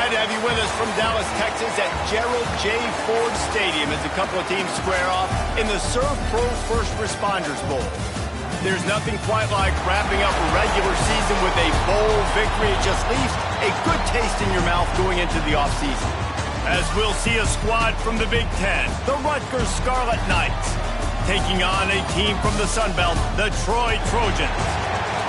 Glad to have you with us from Dallas, Texas at Gerald J. Ford Stadium as a couple of teams square off in the Serve Pro First Responders Bowl. There's nothing quite like wrapping up a regular season with a bowl victory. It just leaves a good taste in your mouth going into the offseason. As we'll see a squad from the Big Ten, the Rutgers Scarlet Knights, taking on a team from the Sun Belt, the Troy Trojans.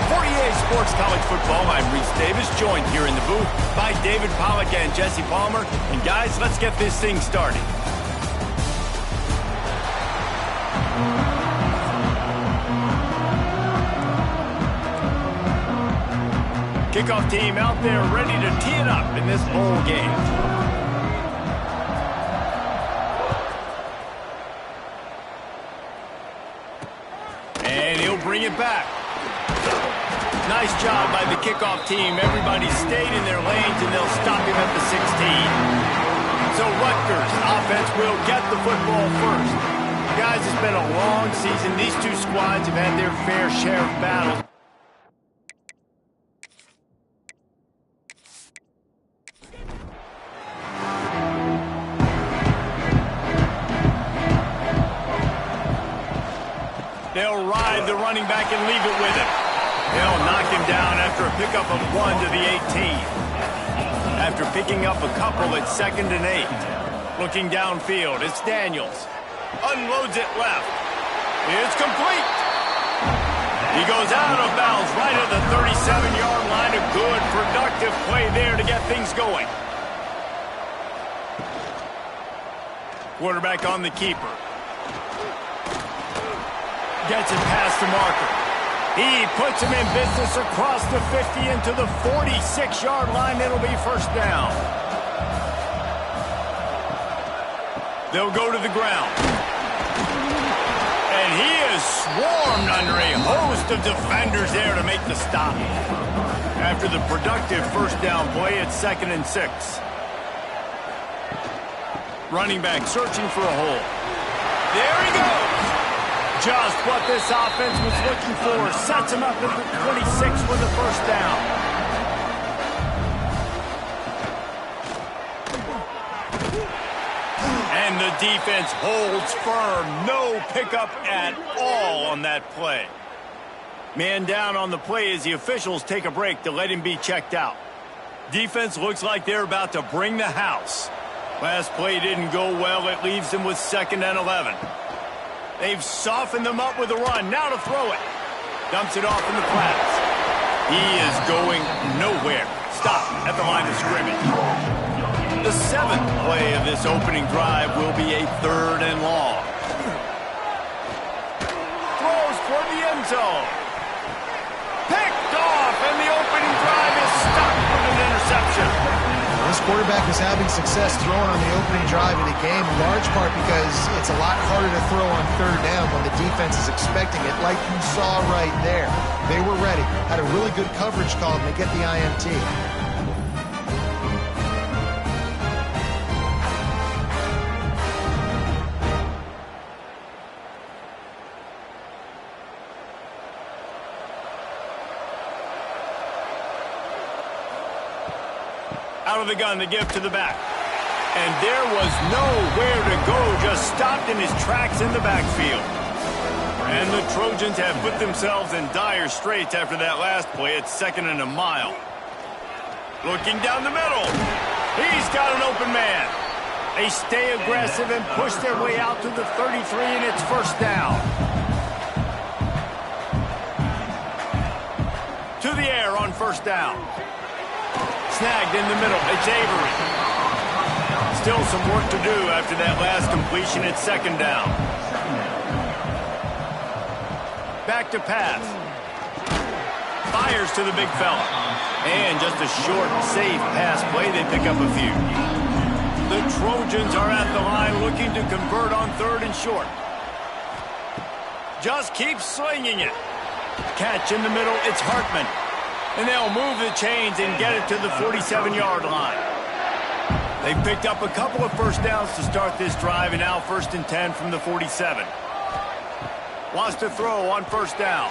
For EA Sports College Football, I'm Reese Davis, joined here in the booth by David Pollack and Jesse Palmer. And guys, let's get this thing started. Kickoff team out there ready to tee it up in this bowl game. And he'll bring it back. Nice job by the kickoff team. Everybody stayed in their lanes, and they'll stop him at the 16. So Rutgers offense will get the football first. Guys, it's been a long season. These two squads have had their fair share of battles. They'll ride the running back and leave it with him. They'll knock him down after a pickup of 1 to the 18. After picking up a couple at 2nd and 8. Looking downfield, it's Daniels. Unloads it left. It's complete. He goes out of bounds right at the 37-yard line. A good, productive play there to get things going. Quarterback on the keeper. Gets it past the marker. He puts him in business across the 50 into the 46-yard line. It'll be first down. They'll go to the ground. And he is swarmed under a host of defenders there to make the stop. After the productive first down play, it's 2nd and 6. Running back searching for a hole. There he goes. Just what this offense was looking for. Sets him up at the 26 with the first down. And the defense holds firm. No pickup at all on that play. Man down on the play as the officials take a break to let him be checked out. Defense looks like they're about to bring the house. Last play didn't go well. It leaves them with 2nd and 11. They've softened them up with a run. Now to throw it. Dumps it off in the flats. He is going nowhere. Stop at the line of scrimmage. The 7th play of this opening drive will be a 3rd and long. Throws toward the end zone. Picked off, and the opening drive is stopped with an interception. This quarterback is having success throwing on the opening drive of the game, in large part because it's a lot harder to throw on 3rd down when the defense is expecting it, like you saw right there. They were ready, had a really good coverage call, and they get the INT. Out of the gun to give to the back. And there was nowhere to go, just stopped in his tracks in the backfield. And the Trojans have put themselves in dire straits after that last play. It's 2nd and a mile. Looking down the middle. He's got an open man. They stay aggressive and push their way out to the 33, and it's first down. To the air on first down. Snagged in the middle. It's Avery. Still some work to do after that last completion. It's 2nd down. Back to pass. Fires to the big fella. And just a short, safe pass play. They pick up a few. The Trojans are at the line looking to convert on 3rd and short. Just keep slinging it. Catch in the middle. It's Hartman. And they'll move the chains and get it to the 47-yard line. They've picked up a couple of first downs to start this drive, and now 1st and 10 from the 47. Wants to throw on first down.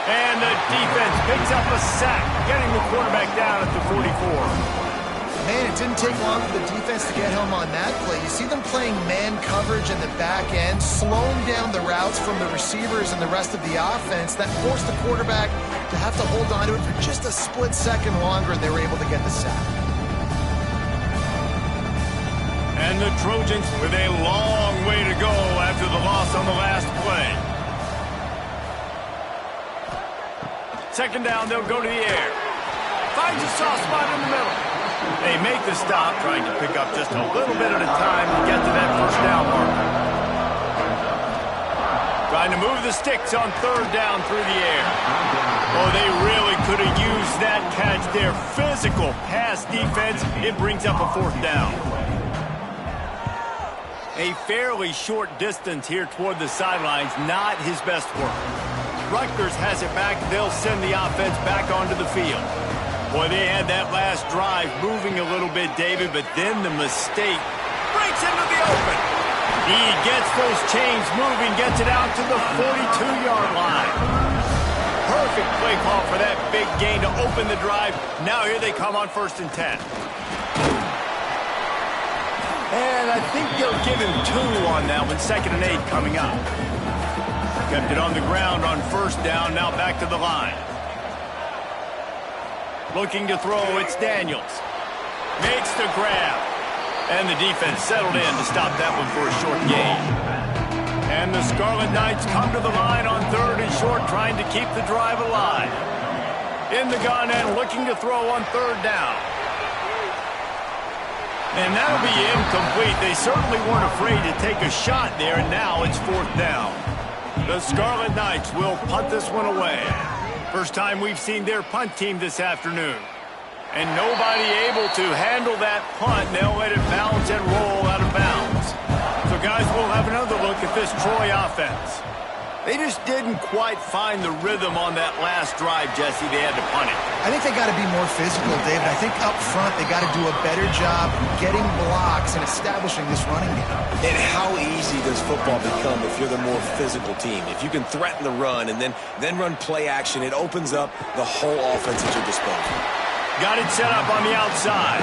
And the defense picks up a sack, getting the quarterback down at the 44. Man, it didn't take long for the defense to get home on that play. You see them playing man coverage in the back end, slowing down the routes from the receivers and the rest of the offense. That forced the quarterback to have to hold on to it for just a split second longer, and they were able to get the sack. And the Trojans with a long way to go after the loss on the last play. Second down, they'll go to the air. Finds a soft spot in the middle. They make the stop, trying to pick up just a little bit at a time to get to that first down marker. Trying to move the sticks on third down through the air. Oh, they really could have used that catch there. Physical pass defense. It brings up a fourth down. A fairly short distance here toward the sidelines. Not his best work. Rutgers has it back. They'll send the offense back onto the field. Boy, they had that last drive moving a little bit, David, but then the mistake breaks into the open. He gets those chains moving, gets it out to the 42-yard line. Perfect play call for that big gain to open the drive. Now here they come on 1st and 10. And I think they'll give him 2 on that one, 2nd and 8 coming up. Kept it on the ground on 1st down, now back to the line. Looking to throw, it's Daniels. Makes the grab. And the defense settled in to stop that one for a short gain. And the Scarlet Knights come to the line on 3rd and short, trying to keep the drive alive. In the gun and looking to throw on 3rd down. And that'll be incomplete. They certainly weren't afraid to take a shot there, and now it's 4th down. The Scarlet Knights will punt this one away. First time we've seen their punt team this afternoon. And nobody able to handle that punt. They'll let it bounce and roll out of bounds. So, guys, we'll have another look at this Troy offense. They just didn't quite find the rhythm on that last drive, Jesse. They had to punt it. I think they got to be more physical, David. I think up front they got to do a better job getting blocks and establishing this running game. And how easy does football become if you're the more physical team? If you can threaten the run and then run play action, it opens up the whole offense at your disposal. Got it set up on the outside.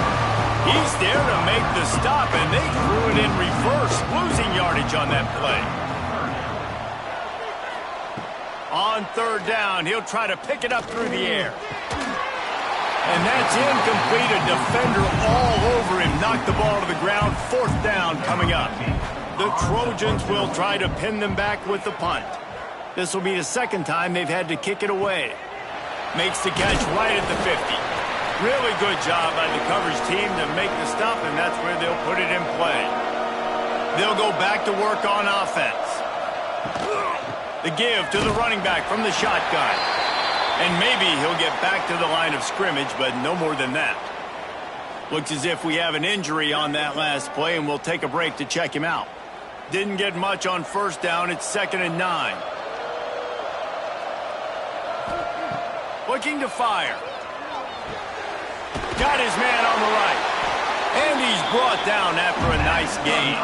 He's there to make the stop, and they threw it in reverse, losing yardage on that play. On 3rd down, he'll try to pick it up through the air. And that's incomplete. A defender all over him. Knocked the ball to the ground. 4th down coming up. The Trojans will try to pin them back with the punt. This will be the 2nd time they've had to kick it away. Makes the catch right at the 50. Really good job by the coverage team to make the stop, and that's where they'll put it in play. They'll go back to work on offense. The give to the running back from the shotgun. And maybe he'll get back to the line of scrimmage, but no more than that. Looks as if we have an injury on that last play, and we'll take a break to check him out. Didn't get much on 1st down. It's 2nd and 9. Looking to fire. Got his man on the right. And he's brought down after a nice gain.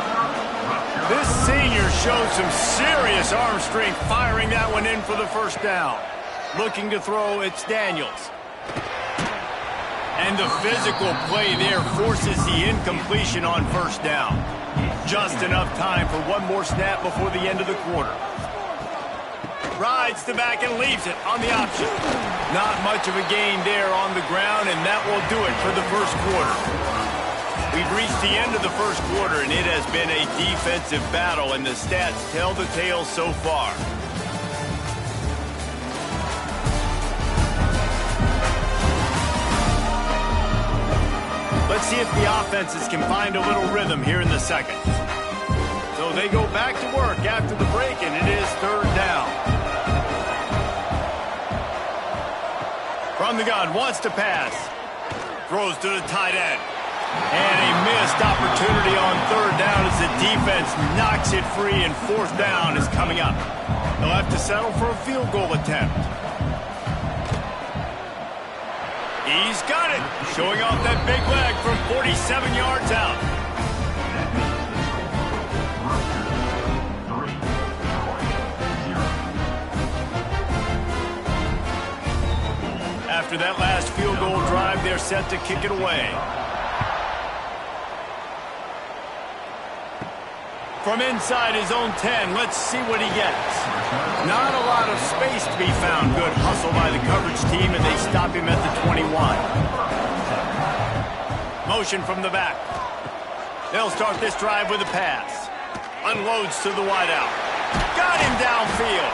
This senior showed some serious arm strength firing that one in for the 1st down. Looking to throw, it's Daniels. And the physical play there forces the incompletion on 1st down. Just enough time for one more snap before the end of the quarter. Rides the back and leaves it on the option. Not much of a gain there on the ground, and that will do it for the 1st quarter. We've reached the end of the 1st quarter, and it has been a defensive battle, and the stats tell the tale so far. Let's see if the offenses can find a little rhythm here in the 2nd. So they go back to work after the break, and it is 3rd down. From the gun, wants to pass. Throws to the tight end. And a missed opportunity on 3rd down as the defense knocks it free, and 4th down is coming up. They'll have to settle for a field goal attempt. He's got it, showing off that big leg from 47 yards out. drive, they're set to kick it away. From inside his own 10, let's see what he gets. Not a lot of space to be found. Good hustle by the coverage team, and they stop him at the 21. Motion from the back. They'll start this drive with a pass. Unloads to the wideout. Got him downfield.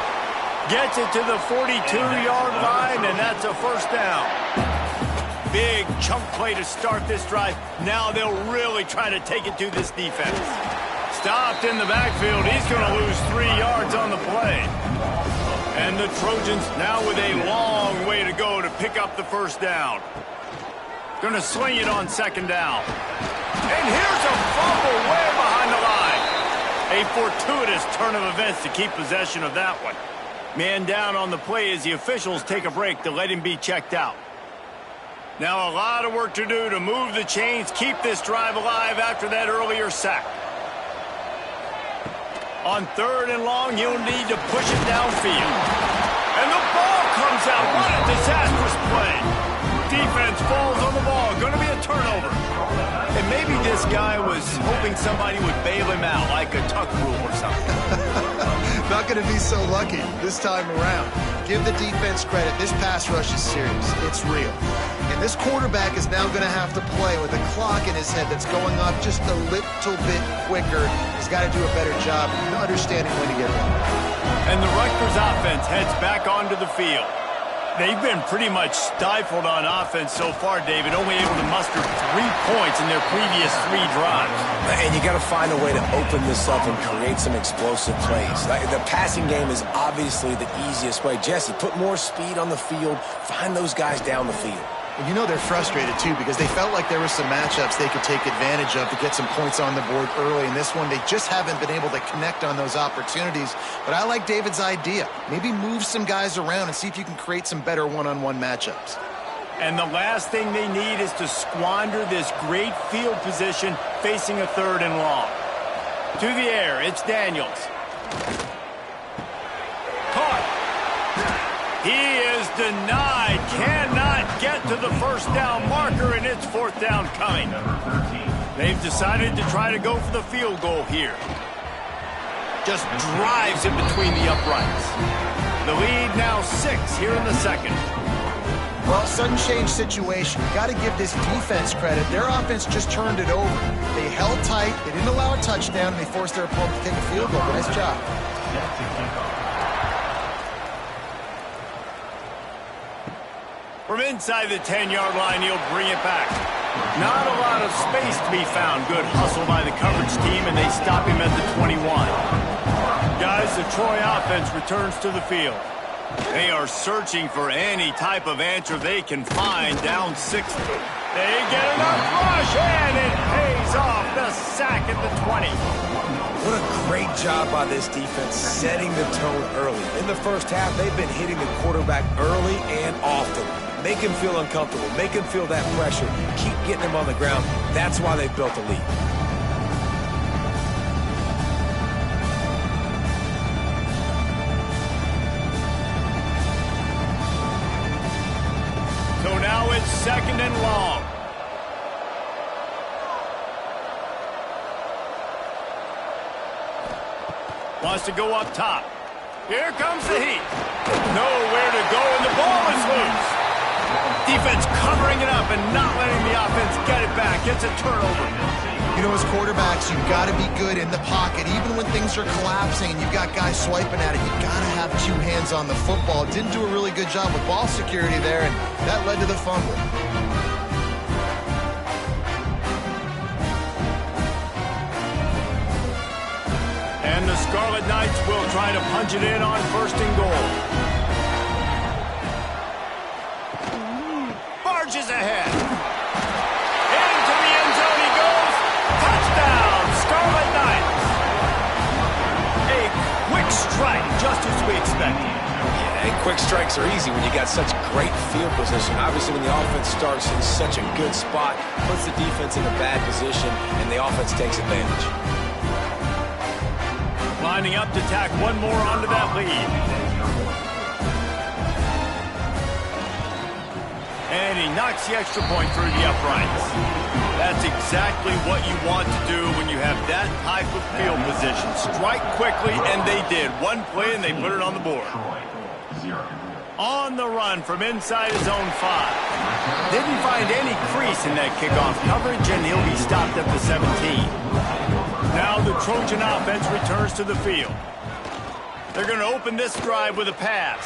Gets it to the 42-yard line, and that's a first down. Big chunk play to start this drive. Now they'll really try to take it to this defense. Stopped in the backfield. He's going to lose 3 yards on the play. And the Trojans now with a long way to go to pick up the first down. Going to sling it on second down. And here's a fumble way behind the line. A fortuitous turn of events to keep possession of that one. Man down on the play as the officials take a break to let him be checked out. Now a lot of work to do to move the chains, keep this drive alive after that earlier sack. On third and long, you'll need to push it downfield. And the ball comes out. What a disastrous play. Defense falls on the ball. Going to be a turnover. And maybe this guy was hoping somebody would bail him out, like a tuck rule or something. Not going to be so lucky this time around. Give the defense credit. This pass rush is serious. It's real. And this quarterback is now going to have to play with a clock in his head that's going up just a little bit quicker. He's got to do a better job understanding when to get it. And the Rutgers offense heads back onto the field. They've been pretty much stifled on offense so far, David, only able to muster 3 points in their previous 3 drives. And you got to find a way to open this up and create some explosive plays. The passing game is obviously the easiest way. Jesse, put more speed on the field. Find those guys down the field. Well, you know they're frustrated, too, because they felt like there were some matchups they could take advantage of to get some points on the board early. In this one, they just haven't been able to connect on those opportunities. But I like David's idea. Maybe move some guys around and see if you can create some better one-on-one matchups. And the last thing they need is to squander this great field position facing a third and long. To the air, it's Daniels. Caught. He is denied. Cannot get to the first down marker, and it's fourth down coming. They've decided to try to go for the field goal here. Just drives in between the uprights. The lead now 6 here in the second. Well, sudden change situation. You got to give this defense credit. Their offense just turned it over. They held tight. They didn't allow a touchdown, and they forced their opponent to take a field goal. Nice job. From inside the 10-yard line, he'll bring it back. Not a lot of space to be found. Good hustle by the coverage team, and they stop him at the 21. Guys, the Troy offense returns to the field. They are searching for any type of answer they can find down 6. They get enough rush, and it pays off. The sack at the 20. What a great job by this defense setting the tone early. In the first half, they've been hitting the quarterback early and often. Make him feel uncomfortable. Make him feel that pressure. Keep getting him on the ground. That's why they've built a lead. So now it's second and long. Wants to go up top. Here comes the heat. Nowhere to go, and the ball is loose. Defense covering it up and not letting the offense get it back. It's a turnover. You know, as quarterbacks, you've got to be good in the pocket. Even when things are collapsing and you've got guys swiping at it, you've got to have 2 hands on the football. Didn't do a really good job with ball security there, and that led to the fumble. And the Scarlet Knights will try to punch it in on first and goal. Barges ahead. Into the end zone he goes. Touchdown, Scarlet Knights. A quick strike, just as we expected. Yeah, and quick strikes are easy when you got such great field position. Obviously, when the offense starts in such a good spot, puts the defense in a bad position, and the offense takes advantage. Lining up to tack one more onto that lead. And he knocks the extra point through the uprights. That's exactly what you want to do when you have that type of field position. Strike quickly, and they did. One play, and they put it on the board. On the run from inside his own 5. Didn't find any crease in that kickoff coverage, and he'll be stopped at the 17. Now the Trojan offense returns to the field. They're going to open this drive with a pass.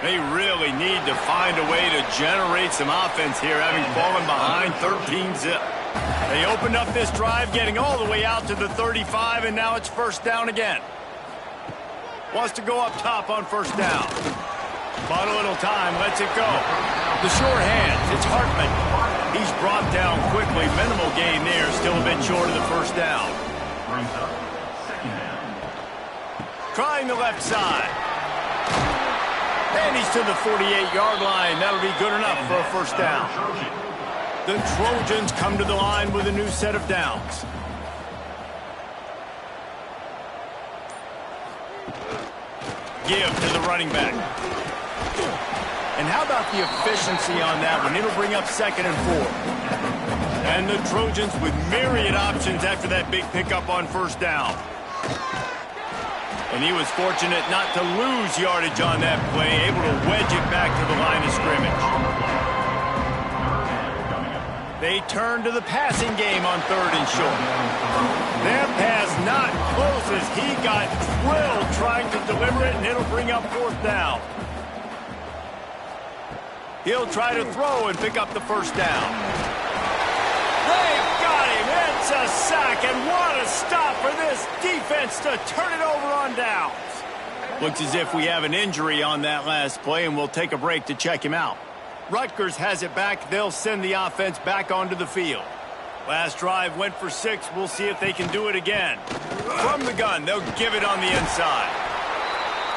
They really need to find a way to generate some offense here, having fallen behind 13-zip. They opened up this drive, getting all the way out to the 35, and now it's first down again. Wants to go up top on first down. But a little time, lets it go. The sure hands, it's Hartman. He's brought down quickly. Minimal gain there, still a bit short of the first down. Trying the left side. And he's to the 48-yard line. That'll be good enough for a first down. The Trojans come to the line with a new set of downs. Give to the running back. And how about the efficiency on that one? It'll bring up 2nd and 4. And the Trojans with myriad options after that big pickup on first down. And he was fortunate not to lose yardage on that play, able to wedge it back to the line of scrimmage. They turn to the passing game on 3rd and short. Their pass not close as he got drilled trying to deliver it, and it'll bring up 4th down. He'll try to throw and pick up the first down. They've got him. It's a sack, and what a stop for this defense to turn it over on downs. Looks as if we have an injury on that last play, and we'll take a break to check him out. Rutgers has it back. They'll send the offense back onto the field. Last drive went for 6. We'll see if they can do it again. From the gun, they'll give it on the inside.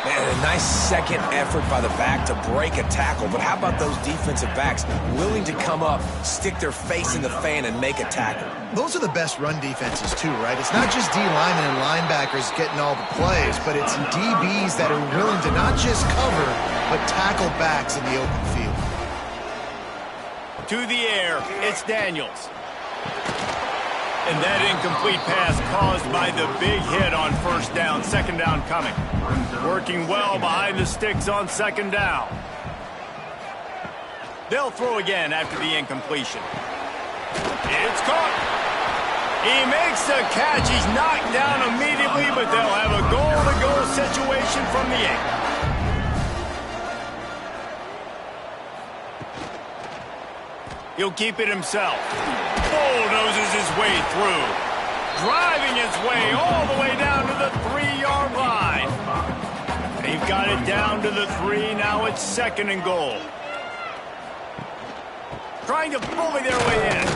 Man, a nice second effort by the back to break a tackle. But how about those defensive backs willing to come up, stick their face in the fan, and make a tackle? Those are the best run defenses, too, right? It's not just D linemen and linebackers getting all the plays, but it's DBs that are willing to not just cover, but tackle backs in the open field. To the air, it's Daniels. And that incomplete pass caused by the big hit on first down. 2nd down coming. Working well behind the sticks on 2nd down. They'll throw again after the incompletion. It's caught. He makes the catch. He's knocked down immediately, but they'll have a goal-to-goal situation from the 8. He'll keep it himself. Bulldozes his way through. Driving his way all the way down to the 3-yard line. They've got it down to the 3. Now it's 2nd and goal. Trying to bully their way in.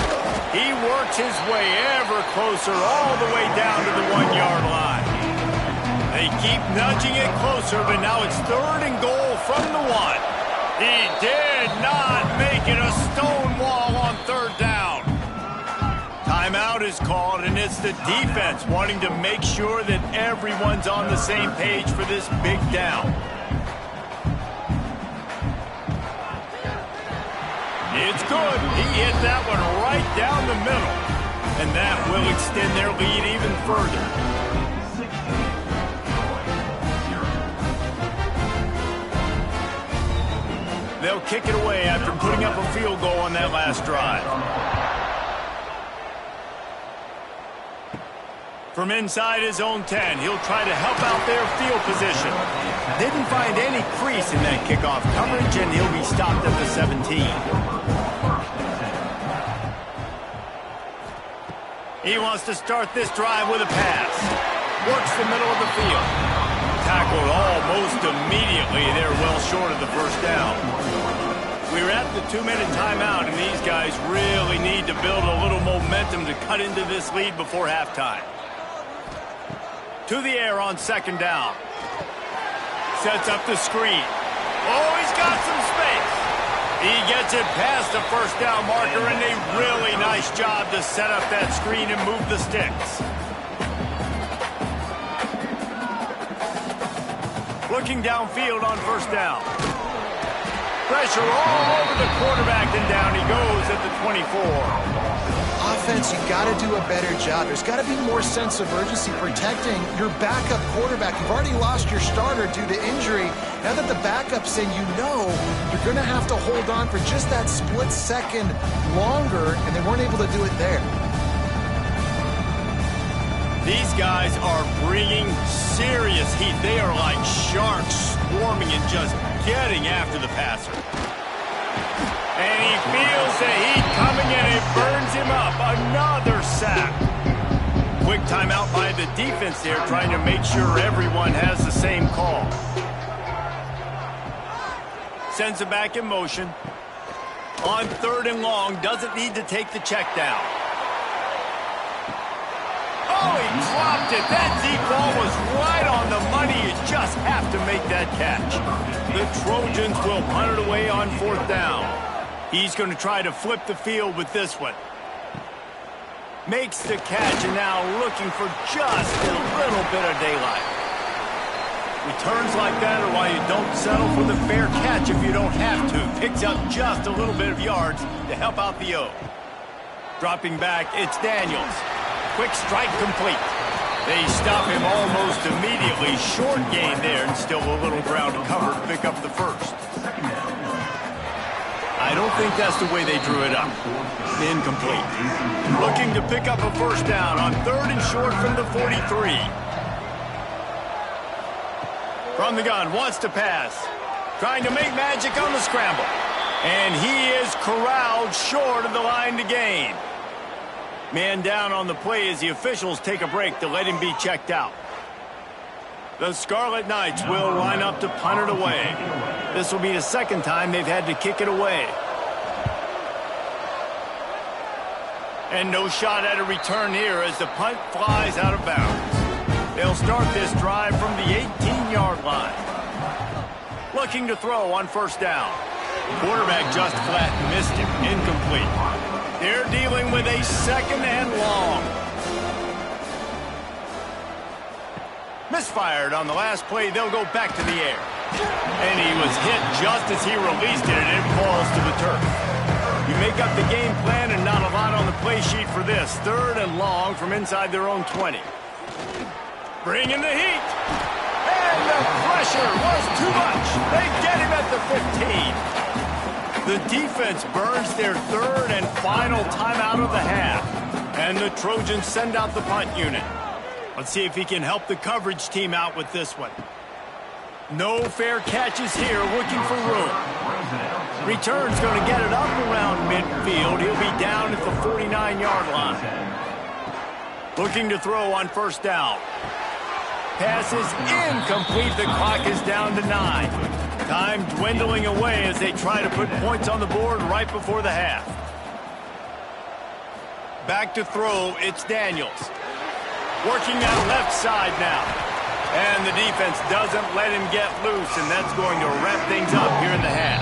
He works his way ever closer all the way down to the 1-yard line. They keep nudging it closer, but now it's 3rd and goal from the 1. He did not make it a stone wall on 3rd down. Timeout is called, and it's the defense wanting to make sure that everyone's on the same page for this big down. It's good. He hit that one right down the middle, and that will extend their lead even further. They'll kick it away after putting up a field goal on that last drive. From inside his own 10, he'll try to help out their field position. Didn't find any crease in that kickoff coverage, and he'll be stopped at the 17. He wants to start this drive with a pass. Works the middle of the field. Tackled almost immediately. They're well short of the first down. We're at the 2-minute timeout, and these guys really need to build a little momentum to cut into this lead before halftime. To the air on 2nd down. Sets up the screen. Oh, he's got some space. He gets it past the first down marker, and a really nice job to set up that screen and move the sticks. Looking downfield on first down. Pressure all over the quarterback, and down he goes at the 24. Offense, you got to do a better job. There's got to be more sense of urgency protecting your backup quarterback. You've already lost your starter due to injury. Now that the backup's in, you know you're going to have to hold on for just that split second longer, and they weren't able to do it there. These guys are bringing serious heat. They are like sharks swarming and just getting after the passer. And he feels the heat coming, and it burns him up. Another sack. Quick timeout by the defense there, trying to make sure everyone has the same call. Sends it back in motion. On 3rd and long, doesn't need to take the check down. Oh, he dropped it. That deep ball was right on the money. You just have to make that catch. The Trojans will punt it away on 4th down. He's going to try to flip the field with this one. Makes the catch, and now looking for just a little bit of daylight. Returns like that are why you don't settle for the fair catch if you don't have to. Picks up just a little bit of yards to help out the O. Dropping back, it's Daniels. Quick strike complete. They stop him almost immediately. Short gain there, and still a little ground cover to pick up the first. I don't think that's the way they drew it up. Incomplete. Looking to pick up a first down on 3rd and short from the 43. From the gun, wants to pass. Trying to make magic on the scramble. And he is corralled short of the line to gain. Man down on the play as the officials take a break to let him be checked out. The Scarlet Knights will line up to punt it away. This will be the 2nd time they've had to kick it away. And no shot at a return here as the punt flies out of bounds. They'll start this drive from the 18-yard line. Looking to throw on 1st down. Quarterback just flat missed him. Incomplete. They're dealing with a 2nd and long. Misfired on the last play. They'll go back to the air. And he was hit just as he released it, and it falls to the turf. You make up the game plan and not a lot on the play sheet for this. 3rd and long from inside their own 20. Bring in the heat. And the pressure was too much. They get him at the 15. The defense burns their 3rd and final timeout of the half. And the Trojans send out the punt unit. Let's see if he can help the coverage team out with this one. No fair catches here, looking for room. Return's going to get it up around midfield. He'll be down at the 49-yard line. Looking to throw on 1st down. Pass is incomplete. The clock is down to 9. Time dwindling away as they try to put points on the board right before the half. Back to throw, it's Daniels. Working out left side now. And the defense doesn't let him get loose, and that's going to wrap things up here in the half.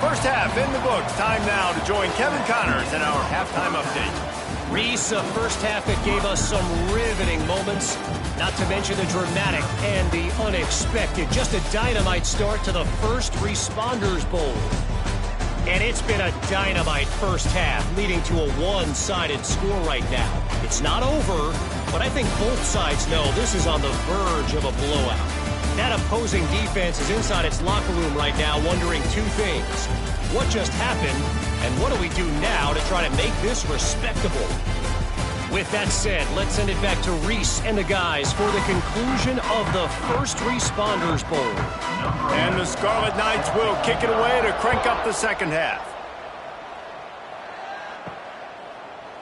First half in the books. Time now to join Kevin Connors in our halftime update. Reese, a first half that gave us some riveting moments, not to mention the dramatic and the unexpected. Just a dynamite start to the First Responders Bowl. And it's been a dynamite first half, leading to a one-sided score right now. It's not over, but I think both sides know this is on the verge of a blowout. That opposing defense is inside its locker room right now wondering 2 things. What just happened, and what do we do now to try to make this respectable? With that said, let's send it back to Reese and the guys for the conclusion of the First Responders Bowl. And the Scarlet Knights will kick it away to crank up the second half.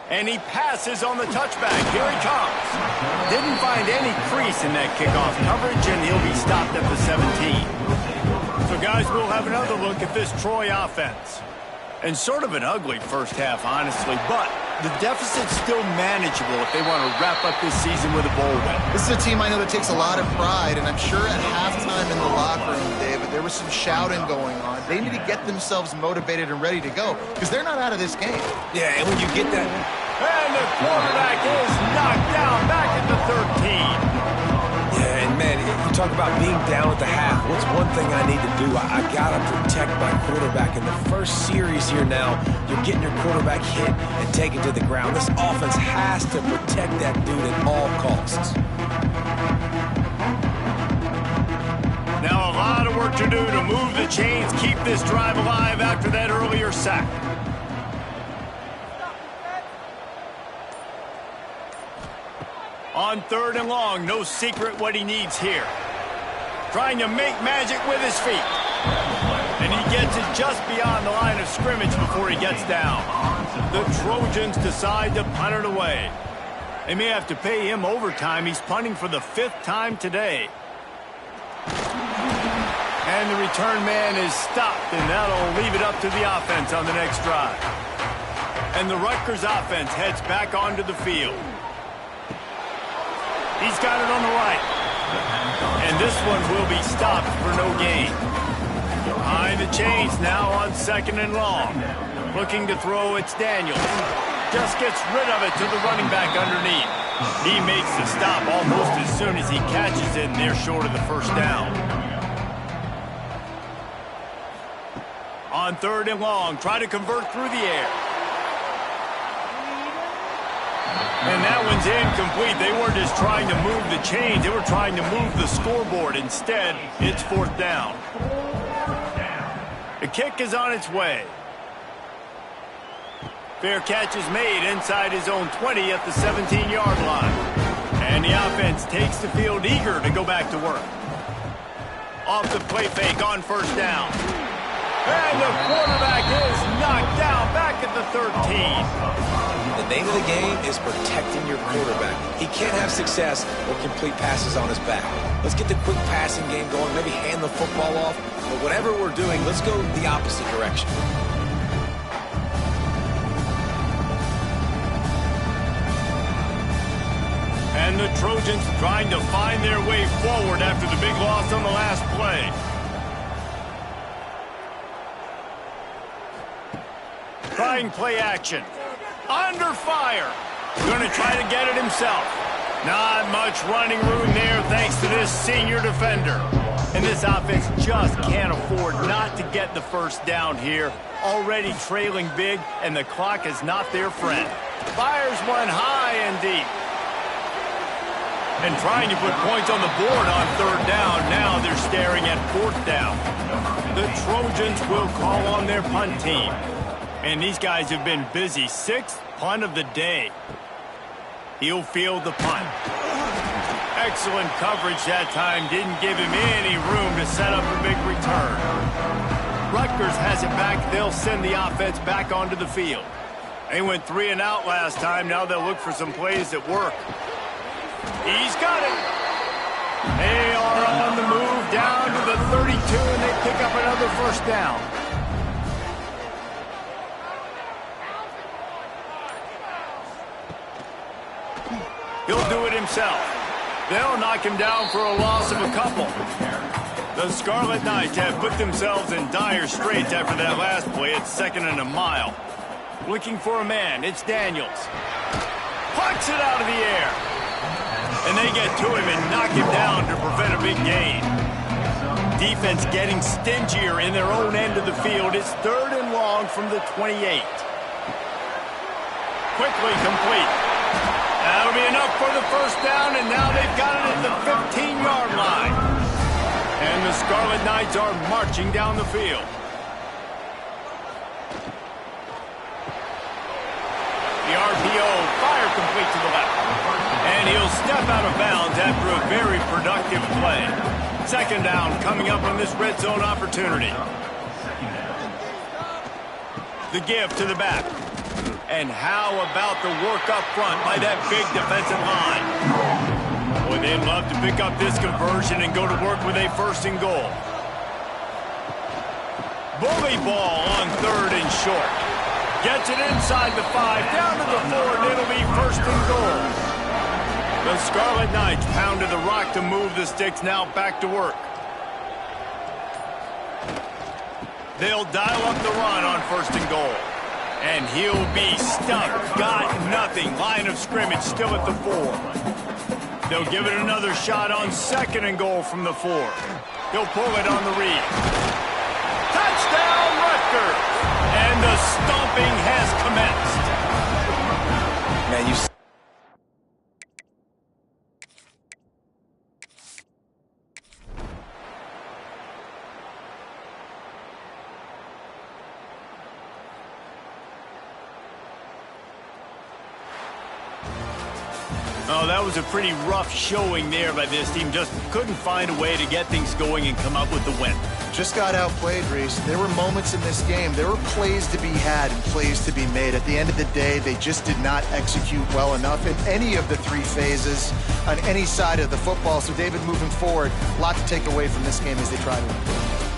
And he passes on the touchback. Here he comes. Didn't find any crease in that kickoff coverage, and he'll be stopped at the 17. So, guys, we'll have another look at this Troy offense. And sort of an ugly first half, honestly, but the deficit's still manageable if they want to wrap up this season with a bowl win. This is a team I know that takes a lot of pride, and I'm sure at halftime in the locker room, David, there was some shouting going on. They need to get themselves motivated and ready to go, because they're not out of this game. Yeah, and when you get that... And the quarterback is knocked down back at the 13. Yeah, and man, you talk about being down at the half. what's one thing I need to do? I got to protect my quarterback. In the first series here now, you're getting your quarterback hit and taken to the ground. This offense has to protect that dude at all costs. Now a lot of work to do to move the chains, keep this drive alive after that earlier sack. On 3rd and long, no secret what he needs here. Trying to make magic with his feet. And he gets it just beyond the line of scrimmage before he gets down. The Trojans decide to punt it away. They may have to pay him overtime. He's punting for the 5th time today. And the return man is stopped, and that'll leave it up to the offense on the next drive. And the Rutgers offense heads back onto the field. He's got it on the right. And this one will be stopped for no gain. Behind the chains now on 2nd and long. Looking to throw, it's Daniels. Just gets rid of it to the running back underneath. He makes the stop almost as soon as he catches it, and they're short of the first down. On 3rd and long, try to convert through the air. And that one's incomplete. They weren't just trying to move the chains. They were trying to move the scoreboard. Instead, it's 4th down. The kick is on its way. Fair catch is made inside his own 20 at the 17-yard line. And the offense takes the field eager to go back to work. Off the play fake on 1st down. And the quarterback is knocked down back at the 13. The name of the game is protecting your quarterback. He can't have success or complete passes on his back. Let's get the quick passing game going, maybe hand the football off. But whatever we're doing, let's go the opposite direction. And the Trojans trying to find their way forward after the big loss on the last play. Trying play action. Under fire. Going to try to get it himself. Not much running room there thanks to this senior defender. And this offense just can't afford not to get the first down here. Already trailing big, and the clock is not their friend. Fires one high and deep. And trying to put points on the board on 3rd down. Now they're staring at 4th down. The Trojans will call on their punt team. And these guys have been busy. 6th punt of the day. He'll field the punt. Excellent coverage that time. Didn't give him any room to set up a big return. Rutgers has it back. They'll send the offense back onto the field. They went 3 and out last time. Now they'll look for some plays that work. He's got it. They are on the move down to the 32, and they pick up another first down. He'll do it himself. They'll knock him down for a loss of a couple. The Scarlet Knights have put themselves in dire straits after that last play. It's 2nd and a mile. Looking for a man. It's Daniels. Pucks it out of the air. And they get to him and knock him down to prevent a big gain. Defense getting stingier in their own end of the field. It's 3rd and long from the 28. Quickly complete. That'll be enough for the first down, and now they've got it at the 15-yard line. And the Scarlet Knights are marching down the field. The RPO, fire complete to the left. And he'll step out of bounds after a very productive play. 2nd down coming up on this red zone opportunity. The give to the back. And how about the work up front by that big defensive line? Boy, they'd love to pick up this conversion and go to work with a 1st and goal. Bully ball on 3rd and short. Gets it inside the 5, down to the 4, and it'll be 1st and goal. The Scarlet Knights pounded the rock to move the sticks, now back to work. They'll dial up the run on 1st and goal. And he'll be stuck. Got nothing. Line of scrimmage still at the 4. They'll give it another shot on 2nd and goal from the 4. He'll pull it on the read. Touchdown, Rutgers! And the stomping has commenced. Man, you... Oh, that was a pretty rough showing there by this team. Just couldn't find a way to get things going and come up with the win. Just got outplayed, Reese. There were moments in this game. There were plays to be had and plays to be made. At the end of the day, they just did not execute well enough in any of the three phases on any side of the football. So, David, moving forward, a lot to take away from this game as they try to improve.